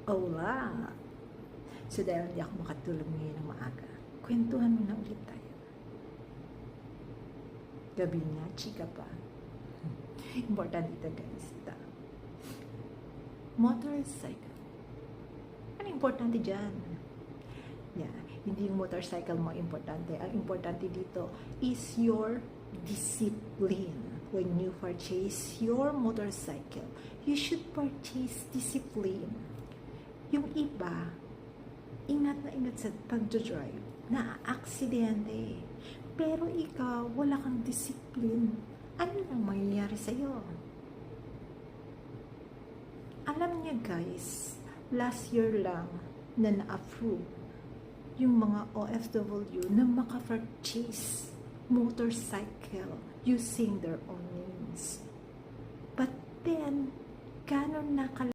Hola! So dahil hindi ako makatulog ngayon ng maaga, kwentuhan mo na ulit tayo. Gabi na, chika pa. Importante ito guys. Motorcycle. Ano importante dyan? Yeah, hindi yung motorcycle mo importante. Ang importante dito is your discipline. When you purchase your motorcycle, you should purchase discipline. Yung iba, ingat na ingat sa pagdodrive, na-aksidente. Pero ikaw, wala kang discipline. Ano nang mangyayari sa'yo? Alam niya guys, last year lang na na-approve yung mga OFW na maka-purchase motorcycle using their own means. But then, gano'n na